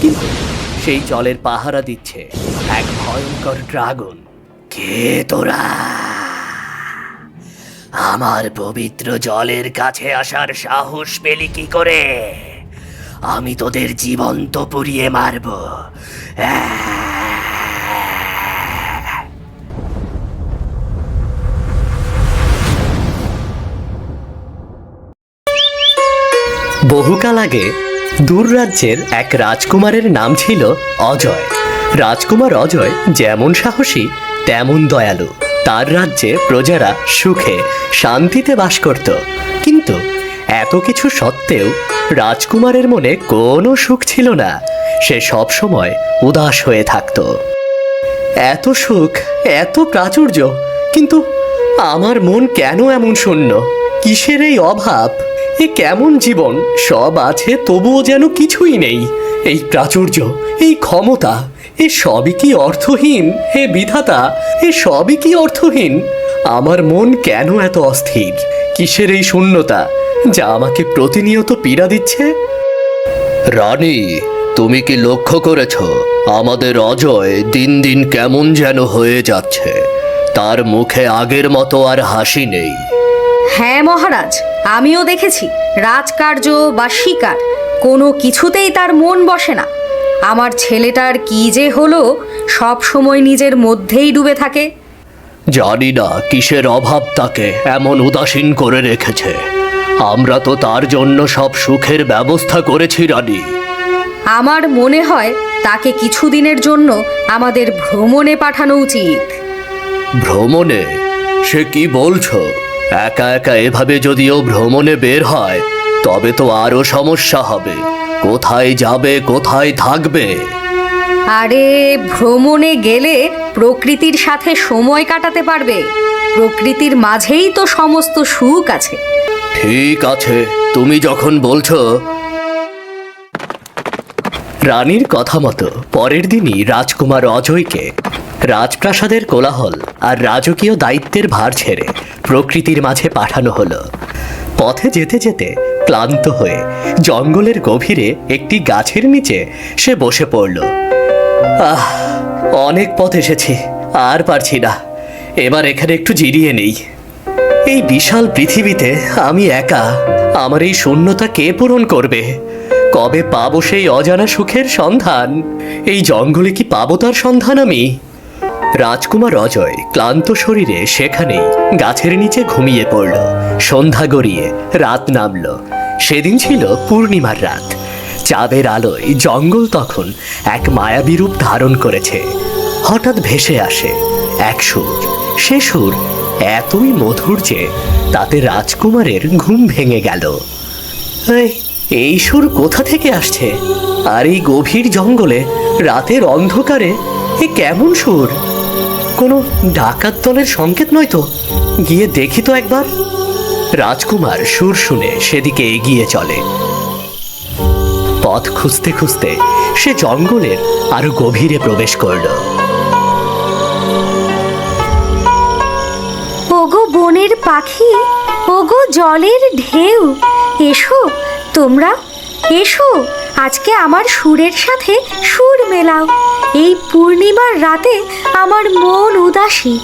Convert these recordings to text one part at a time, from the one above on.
কিন্তু সেই জলের পাহারা দিচ্ছে এক ভয়ঙ্কর ড্রাগন। কে তোরা? আমার পবিত্র জলের কাছে আসার সাহস পেলি কি করে? আমি তোদের জীবন্ত পুড়িয়ে মারব। বহুকাল আগে দূর রাজ্যের এক রাজকুমারের নাম ছিল অজয়। রাজকুমার অজয় যেমন সাহসী তেমন দয়ালু। তার রাজ্যে প্রজারা সুখে শান্তিতে বাস করত। কিন্তু এত কিছু সত্ত্বেও রাজকুমারের মনে কোনো সুখ ছিল না। সে সব সময় উদাস হয়ে থাকত। এত সুখ, এত প্রাচুর্য, কিন্তু আমার মন কেন এমন শূন্য? কিসের এই অভাব? এ কেমন জীবন? সব আছে তবুও যেন কিছুই নেই। এই প্রাচুর্য, এই ক্ষমতা, এ সবই কি অর্থহীন? হে বিধাতা, এ সবই কি অর্থহীন? আমার মন কেন এত অস্থির? কিসের এই শূন্যতা যা আমাকে প্রতিনিয়ত পীড়া দিচ্ছে? রানী, তুমি কি লক্ষ্য করেছ আমাদের অজয় দিন দিন কেমন যেন হয়ে যাচ্ছে? তার মুখে আগের মতো আর হাসি নেই। হ্যাঁ মহারাজ, আমিও দেখেছি। রাজকার্য বা শিকার কোনো কিছুতেই তার মন বসে না। আমার ছেলেটার কি যে হলো, সব সময় নিজের মধ্যেই ডুবে থাকে। জানি না কিসের অভাব তাকে এমন উদাসীন করে রেখেছে। আমরা তো তার জন্য সব সুখের ব্যবস্থা করেছি রানী। আমার মনে হয় তাকে কিছুদিনের জন্য আমাদের ভ্রমণে পাঠানো উচিত। ভ্রমণে? সে কি বলছো? একা একা এভাবে যদিও ভ্রমণে বের হয় তবে তো আরো সমস্যা হবে। কোথায় যাবে, কোথায় থাকবে? আরে, ভ্রমণে গেলে প্রকৃতির সাথে সময় কাটাতে পারবে। প্রকৃতির মাঝেই তো সমস্ত সুখ আছে। ঠিক আছে, তুমি যখন বলছো। রানীর কথা মতো পরের দিনই রাজকুমার অজয়কে রাজপ্রাসাদের কোলাহল আর রাজকীয় দায়িত্বের ভার ছেড়ে প্রকৃতির মাঝে পাঠানো হলো। পথে যেতে যেতে ক্লান্ত হয়ে জঙ্গলের গভীরে একটি গাছের নিচে সে বসে পড়ল। অনেক পথ এসেছি, আর পারছি না। এবার এখানে একটু জিরিয়ে নেই। এই বিশাল পৃথিবীতে আমি একা। আমার এই শূন্যতা কে পূরণ করবে? কবে পাবো সেই অজানা সুখের সন্ধান? এই জঙ্গলে কি পাবো তার সন্ধান আমি? রাজকুমার অজয় ক্লান্ত শরীরে সেখানেই গাছের নিচে ঘুমিয়ে পড়ল। সন্ধ্যা গড়িয়ে রাত নামল। সেদিন ছিল পূর্ণিমার রাত। চাঁদের আলোয় জঙ্গল তখন এক মায়াবী রূপ ধারণ করেছে। হঠাৎ ভেসে আসে এক সুর। সে সুর এতই মধুর যে তাতে রাজকুমারের ঘুম ভেঙে গেল। এই সুর কোথা থেকে আসছে? আর এই গভীর জঙ্গলে রাতের অন্ধকারে এ কেমন সুর? কোনো ডাকাত দলের সংকেত নয় তো? গিয়ে দেখি তো একবার। রাজকুমার সুর শুনে সেদিকে এগিয়ে চলে। পথ খুঁজতে খুঁজতে সে জঙ্গলের আরো গভীরে প্রবেশ করল। ওগো বনের পাখি, ওগো জলের ঢেউ, এসো তোমরা, এসো আজকে আমার সুরের সাথে সুর মেলাও। এই পূর্ণিমার রাতে আমার মন উদাসী।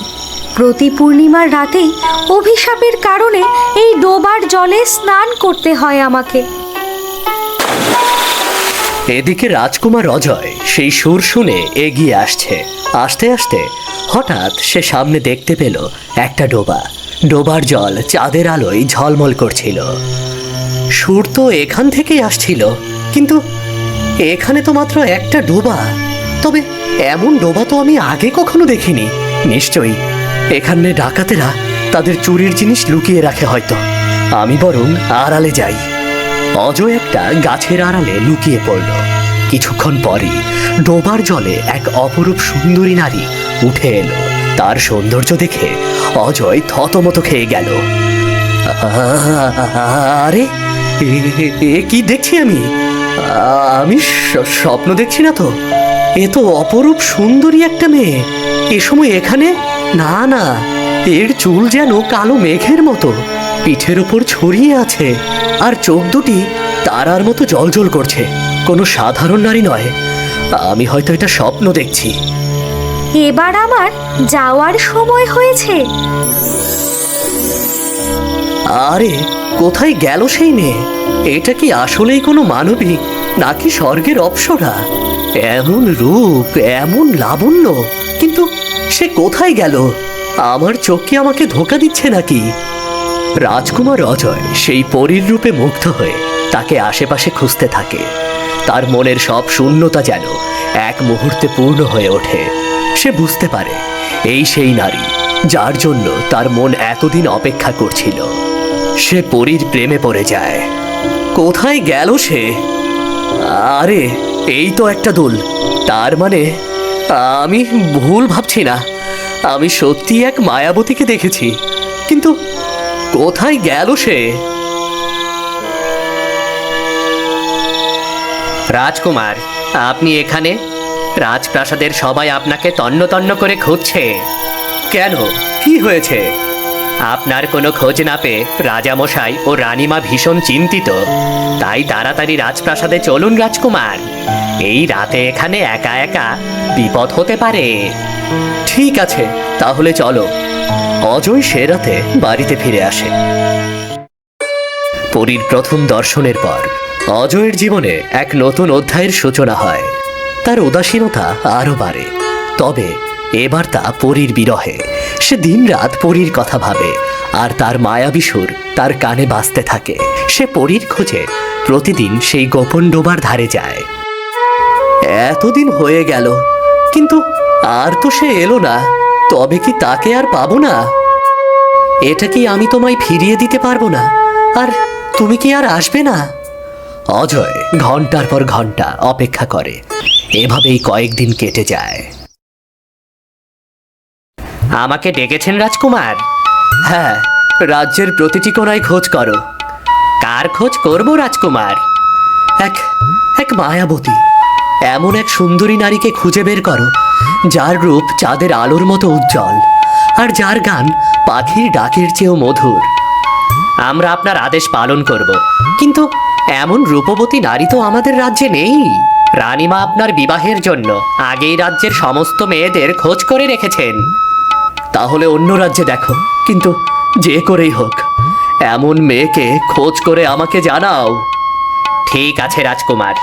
প্রতি পূর্ণিমার রাতেই অভিশাপের কারণে এই ডোবার জলে স্নান করতে হয় আমাকে। এদিকে রাজকুমার অজয় সেই সুর শুনে এগিয়ে আসছে। আসতে আসতে হঠাৎ সে সামনে দেখতে পেল একটা ডোবা। ডোবার জল চাঁদের আলোয় ঝলমল করছিল। সুর তো এখান থেকেই আসছিল, কিন্তু এখানে তো মাত্র একটা ডোবা। তবে এমন ডোবা তো আমি আগে কখনো দেখিনি। নিশ্চয়ই এখানে ডাকাতেরা তাদের চুরির জিনিস লুকিয়ে রাখে হয়তো। আমি বরং আড়ালে যাই। অজয় একটা গাছের আড়ালে লুকিয়ে পড়ল। কিছুক্ষণ পরই ডোবার জলে এক অপরূপ সুন্দরী নারী উঠে এলো। তার সৌন্দর্য দেখে অজয় থতমত খেয়ে গেল। আরে, এ কি দেখছি আমি? আমি স্বপ্ন দেখছি না তো? এ তো অপরূপ সুন্দরী একটা মেয়ে। এ সময় এখানে? না না, এর চুল যেন কালো মেঘের মতো পিঠের ওপর ছড়িয়ে আছে, আর চোখ দুটি তারার মতো জ্বলজ্বল করছে। কোনো সাধারণ নারী নয়। আমি হয়তো এটা স্বপ্ন দেখছি। এবার আমার যাওয়ার সময় হয়েছে। আরে, কোথায় গেল সেই মেয়ে? এটা কি আসলেই কোনো মানবী নাকি স্বর্গের অপ্সরা? এমন রূপ, এমন লাবণ্য, কিন্তু সে কোথায় গেল? আমার চোখ কি আমাকে ধোঁকা দিচ্ছে নাকি? রাজকুমার অজয় সেই পরীর রূপে মুগ্ধ হয়ে তাকে আশেপাশে খুঁজতে থাকে। তার মনের সব শূন্যতা যেন এক মুহূর্তে পূর্ণ হয়ে ওঠে। সে বুঝতে পারে এই সেই নারী যার জন্য তার মন এতদিন অপেক্ষা করছিল। সে পরীর প্রেমে পড়ে যায়। কোথায় গেল সে? আরে, এই তো একটা দোল। তার মানে আমি ভুল ভাবছি না। আমি সত্যি এক মায়াবতীকে দেখেছি, কিন্তু কোথায় গেল সে? রাজকুমার, আপনি এখানে? রাজপ্রাসাদের সবাই আপনাকে তন্ন তন্ন করে খুঁজছে। কেন, কি হয়েছে? আপনার কোনো খোঁজ না পেয়ে রাজামশাই ও রানীমা ভীষণ চিন্তিত। তাই তাড়াতাড়ি রাজপ্রাসাদে চলুন রাজকুমার। এই রাতে এখানে একা একা বিপদ হতে পারে। ঠিক আছে, তাহলে চলো। অজয় সে রাতে বাড়িতে ফিরে আসে। পরীর প্রথম দর্শনের পর অজয়ের জীবনে এক নতুন অধ্যায়ের সূচনা হয়। তার উদাসীনতা আরো বাড়ে, তবে এবার তা পরীর বিরহে। সে দিনরাত পরীর কথা ভাবে, আর তার মায়াবী সুর তার কানে বাজতে থাকে। সে পরীর খোঁজে প্রতিদিন সেই গোপন ডোবার ধারে যায়। এতদিন হয়ে গেল, কিন্তু আর তো সে এলো না। তবে কি তাকে আর পাবো না? এটা কি আমি তোমায় ফিরিয়ে দিতে পারবো না? আর তুমি কি আর আসবে না? অজয় ঘন্টার পর ঘন্টা অপেক্ষা করে। এভাবেই কয়েকদিন কেটে যায়। আমাকে ডেকেছেন রাজকুমার? হ্যাঁ, রাজ্যের প্রতিটি কোণায় খোঁজ করো। কার খোঁজ করব রাজকুমার? এক এক মায়াবতী, এমন এক সুন্দরী নারীকে খুঁজে বের করো যার রূপ চাঁদের আলোর মতো উজ্জ্বল, আর যার গান পাখির ডাকের চেয়েও মধুর। আমরা আপনার আদেশ পালন করব, কিন্তু এমন রূপবতী নারী তো আমাদের রাজ্যে নেই। রানীমা আপনার বিবাহের জন্য আগেই রাজ্যের সমস্ত মেয়েদের খোঁজ করে রেখেছেন। তাহলে অন্য রাজ্যে দেখো, কিন্তু যে করেই হোক এমন মেয়েকে খোঁজ করে আমাকে জানাও। ঠিক আছে রাজকুমার।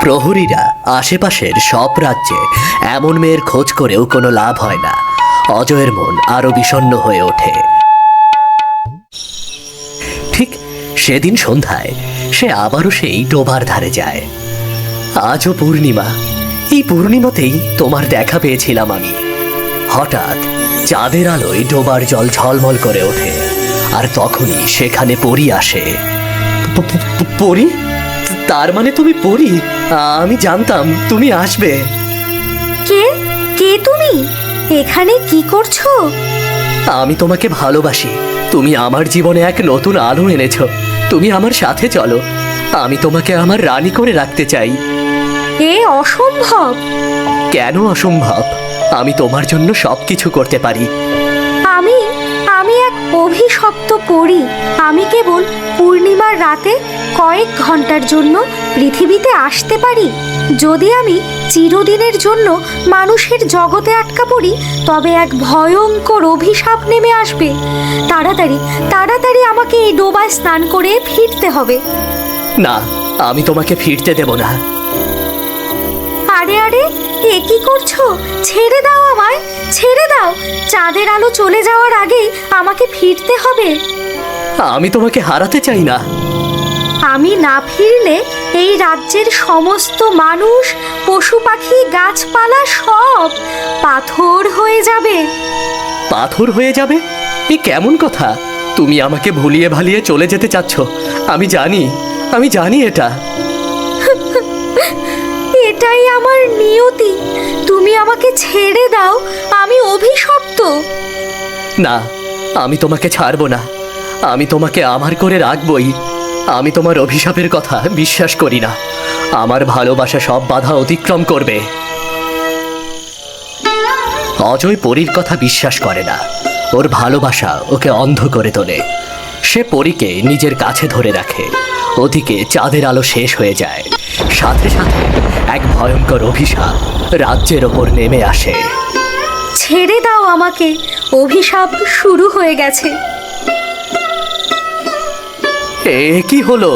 প্রহরীরা আশেপাশের সব রাজ্যে এমন মেয়ের খোঁজ করেও কোনো লাভ হয় না। অজয়ের মন আরো বিষণ্ণ হয়ে ওঠে। ঠিক সেদিন সন্ধ্যায় সে আবারও সেই ডোবার ধারে যায়। আজও পূর্ণিমা। এই পূর্ণিমাতেই তোমার দেখা পেয়েছিলাম আমি। হঠাৎ চাঁদের আলোয় ডোবার জল ঝলমল করে ওঠে, আর তখনই সেখানে পরী আসে। পরী? তার মানে তুমি পরী? আমি জানতাম তুমি আসবে। কে কে তুমি? এখানে কি করছো? আমি তোমাকে ভালোবাসি। তুমি আমার জীবনে এক নতুন আলো এনেছো। তুমি আমার সাথে চলো। আমি তোমাকে আমার রানী করে রাখতে চাই। এ অসম্ভব। কেন অসম্ভব? আমি তোমার জন্য সবকিছু করতে পারি। আমি আমি এক অভিশপ্ত পরী। আমি কেবল পূর্ণিমার রাতে কয়েক ঘন্টার জন্য পৃথিবীতে আসতে পারি। যদি আমি চিরদিনের জন্য মানুষের জগতে আটকা পড়ি, তবে এক ভয়ঙ্কর অভিশাপ নেমে আসবে। তাড়াতাড়ি তাড়াতাড়ি আমাকে এই ডোবায় স্নান করে ফিরতে হবে। না, আমি তোমাকে ফিরতে দেব না। আরে আরে, এ কি করছো? ছেড়ে দাও আমায়, ছেড়ে দাও। চাঁদের আলো চলে যাওয়ার আগেই আমাকে ফিরতে হবে। আমি তোমাকে হারাতে চাই না। আমি না ফিরলে এই রাজ্যের সমস্ত মানুষ, পশু পাখি, গাছপালা সব পাথর হয়ে যাবে। পাথর হয়ে যাবে? এ কেমন কথা? তুমি আমাকে ভুলিয়ে ভালিয়ে চলে যেতে চাচ্ছ। আমি জানি এটা। এটাই আমার নিয়তি। তুমি আমাকে ছেড়ে দাও, আমি অভিশপ্ত। না, আমি তোমাকে ছাড়বো না। আমি তোমাকে আমার করে রাখবই। আমি তোমার অভিশাপের কথা বিশ্বাস করি না। আমার ভালোবাসা সব বাধা অতিক্রম করবে। অজয় পরীর কথা বিশ্বাস করে না। ওর ভালোবাসা ওকে অন্ধ করে তোলে। সে পরীকে নিজের কাছে ধরে রাখে। ওদিকে চাঁদের আলো শেষ হয়ে যায়, সাথে সাথে এক ভয়ঙ্কর অভিশাপ রাজ্যের ওপর নেমে আসে। ছেড়ে দাও আমাকে, অভিশাপ শুরু হয়ে গেছে। এ কি হলো?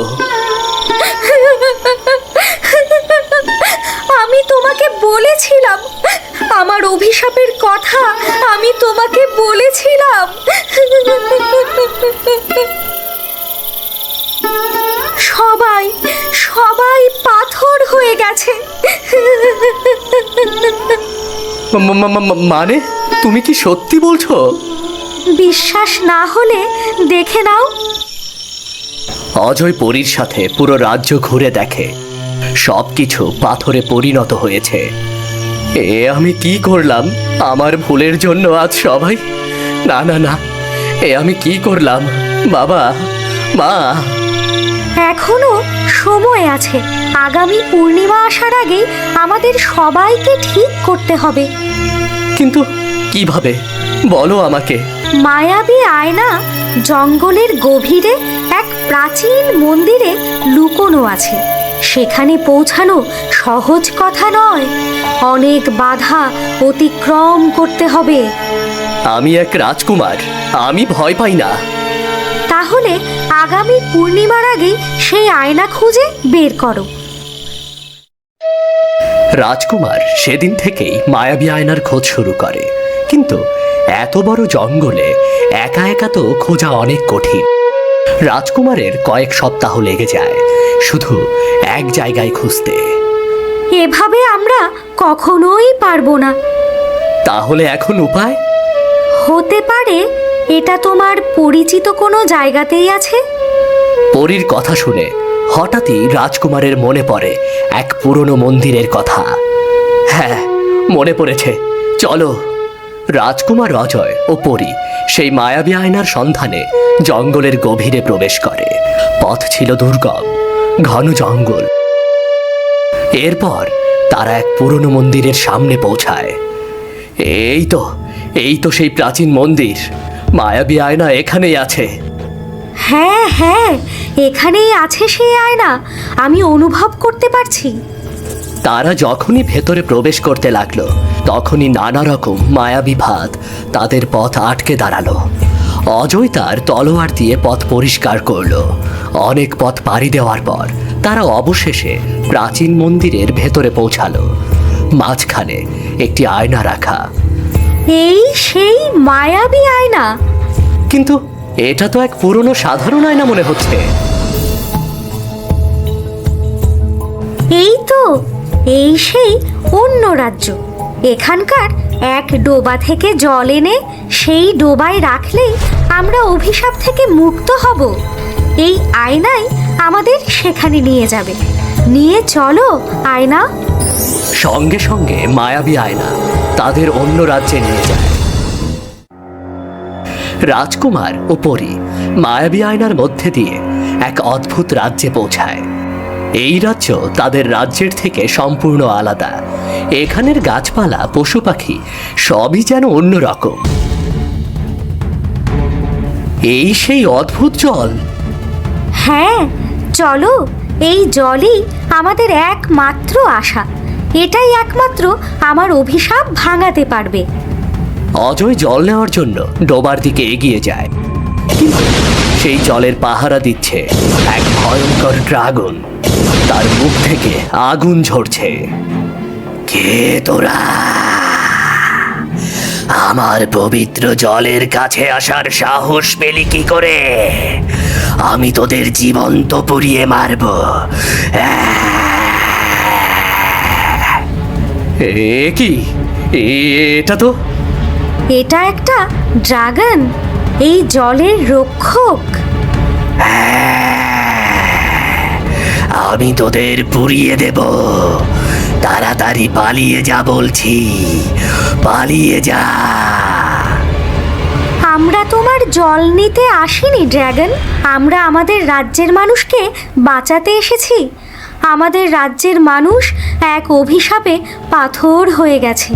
আমি তোমাকে বলেছিলাম, আমার অভিশাপের কথা আমি তোমাকে বলেছিলাম। সবাই সবাই পাথর হয়ে গেছে। মানে তুমি কি সত্যি বলছো? বিশ্বাস না হলে দেখে নাও। অজয় পরীর সাথে পুরো রাজ্য ঘুরে দেখে, সবকিছু পাথরে পরিণত হয়েছে। এ আমি কি করলাম? আমার ভুলের জন্য আজ সবাই... না না না, এ আমি কি করলাম? বাবা, মা। এখনো সময় আছে, আগামী পূর্ণিমা আসার আগেই আমাদের সবাইকে ঠিক করতে হবে। কিন্তু কিভাবে বলো আমাকে? মায়াবী আয়না জঙ্গলের গভীরে এক প্রাচীন মন্দিরে লুকোনো আছে। সেখানে পৌঁছানো সহজ কথা নয়, অনেক বাধা অতিক্রম করতে হবে। আমি এক রাজকুমার, আমি ভয় পাই না। তাহলে আগামী পূর্ণিমার আগেই সেই আয়না খুঁজে বের করো। রাজকুমার সেদিন থেকেই মায়াবী আয়নার খোঁজ শুরু করে, কিন্তু এত বড় জঙ্গলে একা একা তো খোঁজা অনেক কঠিন। রাজকুমারের কয়েক সপ্তাহ লেগে যায় শুধু এক জায়গায় খুঁজতে। এভাবে আমরা কখনোই পারবো না। তাহলে এখন উপায়? হতে পারে এটা তোমার পরিচিত কোনো জায়গাতেই আছে। পরীর কথা শুনে হঠাৎই রাজকুমারের মনে পড়ে এক পুরনো মন্দিরের কথা। হ্যাঁ, মনে পড়েছে, চলো। রাজকুমার অজয় ও পরী সেই মায়াবী আয়নার সন্ধানে জঙ্গলের গভীরে প্রবেশ করে। পথ ছিল দুর্গম, ঘন জঙ্গল। এরপর তারা এক পুরনো মন্দিরের সামনে পৌঁছায়। এই তো সেই প্রাচীন মন্দির। মায়াবী আয়না এখানেই আছে। হ্যাঁ হ্যাঁ, এখানেই আছে সেই আয়না, আমি অনুভব করতে পারছি। তারা যখনই ভেতরে প্রবেশ করতে লাগলো, তখনই নানা রকম মায়াবী ভাত তাদের পথ আটকে দাঁড়ালো। অজয় তার তলোয়ার দিয়ে পথ পরিষ্কার করলো। অনেক পথ পাড়ি দেওয়ার পর তারা অবশেষে প্রাচীন মন্দিরের ভেতরে পৌঁছালো। মাঝখানে একটি আয়না রাখা। এই সেই মায়াবী আয়না। কিন্তু এটা তো এক পুরনো সাধারণ আয়না মনে হচ্ছে। এই তো, এই সেই অন্য রাজ্য। এখানকার এক ডোবা থেকে জল এনে সেই ডোবায় রাখলেই আমরা অভিশাপ থেকে মুক্ত হব। এই আয়নাই আমাদের সেখানে নিয়ে যাবে। নিয়ে চলো আয়না। সঙ্গে সঙ্গে মায়াবী আয়না তাদের অন্য রাজ্যে নিয়ে যায়। রাজকুমার ও পরী মায়াবী আয়নার মধ্যে দিয়ে এক অদ্ভুত রাজ্যে পৌঁছায়। এই রাজ্য তাদের রাজ্যের থেকে সম্পূর্ণ আলাদা। এখানের গাছপালা, পশু পাখি সবই যেন অন্যরকম। এই সেই অদ্ভুত জল। হ্যাঁ, চলো, এই জলই আমাদের একমাত্র আশা। এটাই একমাত্র আমার অভিশাপ ভাঙাতে পারবে। অজয় জল নেওয়ার জন্য ডোবার দিকে এগিয়ে যায়, কিন্তু সেই জলের পাহারা দিচ্ছে এক ভয়ঙ্কর ড্রাগন। তার মুখ থেকে আগুন ঝরছে। কে তোরা? আমার পবিত্র জলের কাছে আসার সাহস পেলি কি করে? আমি তোদের জীবন্ত পুড়িয়ে মারব। এ কি? এটা একটা ড্রাগন, এই জলের রক্ষক। আমি তোদের পুড়িয়ে দেব। তাড়াতাড়ি পালিয়ে যা বলছি, পালিয়ে যা। আমরা তোমার জল নিতে আসিনি ড্রাগন, আমরা আমাদের রাজ্যের মানুষকে বাঁচাতে এসেছি। আমাদের রাজ্যের মানুষ এক অভিশাপে পাথর হয়ে গেছে।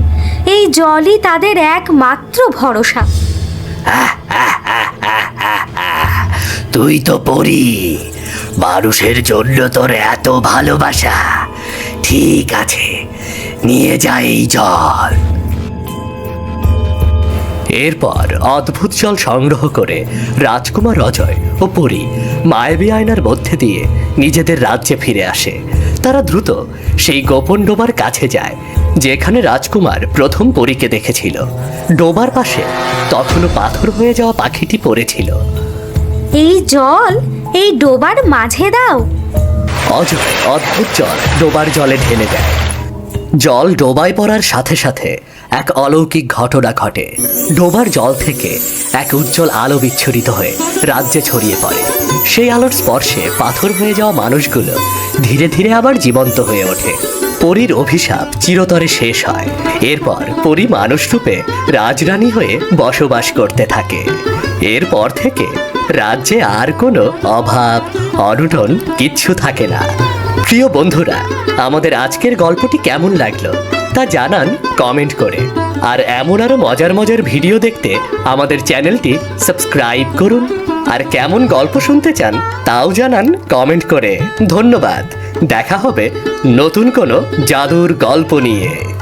এই জলই তাদের একমাত্র ভরসা। তুই তো পরি, মানুষের জন্য তোর এত ভালোবাসা। ঠিক আছে, নিয়ে যা এই জল। এরপর অদ্ভুত জল সংগ্রহ করে রাজকুমার অজয় ও পরী মায়াবী আয়নার মধ্যে দিয়ে নিজেদের রাজ্যে ফিরে আসে। তারা দ্রুত সেই গোপন ডোবার কাছে যায় যেখানে রাজকুমার প্রথম পরীকে দেখেছিল। ডোবার পাশে তখনও পাথর হয়ে যাওয়া পাখিটি পড়েছিল। এই জল এই ডোবার মাঝে দাও। অজয় অদ্ভুত জল ডোবার জলে ঢেলে দেয়। জল ডোবায় পড়ার সাথে সাথে এক অলৌকিক ঘটনা ঘটে। ডোবার জল থেকে এক উজ্জ্বল আলো বিচ্ছুরিত হয়ে রাজ্যে ছড়িয়ে পড়ে। সেই আলোর স্পর্শে পাথর হয়ে যাওয়া মানুষগুলো ধীরে ধীরে আবার জীবন্ত হয়ে ওঠে। পরীর অভিশাপ চিরতরে শেষ হয়। এরপর পরী মানুষ রূপে রাজরানী হয়ে বসবাস করতে থাকে। এরপর থেকে রাজ্যে আর কোনো অভাব অনটন কিচ্ছু থাকে না। প্রিয় বন্ধুরা, আমাদের আজকের গল্পটি কেমন লাগলো তা জানান কমেন্ট করে। আর এমন আরো মজার মজার ভিডিও দেখতে আমাদের চ্যানেলটি সাবস্ক্রাইব করুন। আর কেমন গল্প শুনতে চান তাও জানান কমেন্ট করে। ধন্যবাদ। দেখা হবে নতুন কোনো জাদুর গল্প নিয়ে।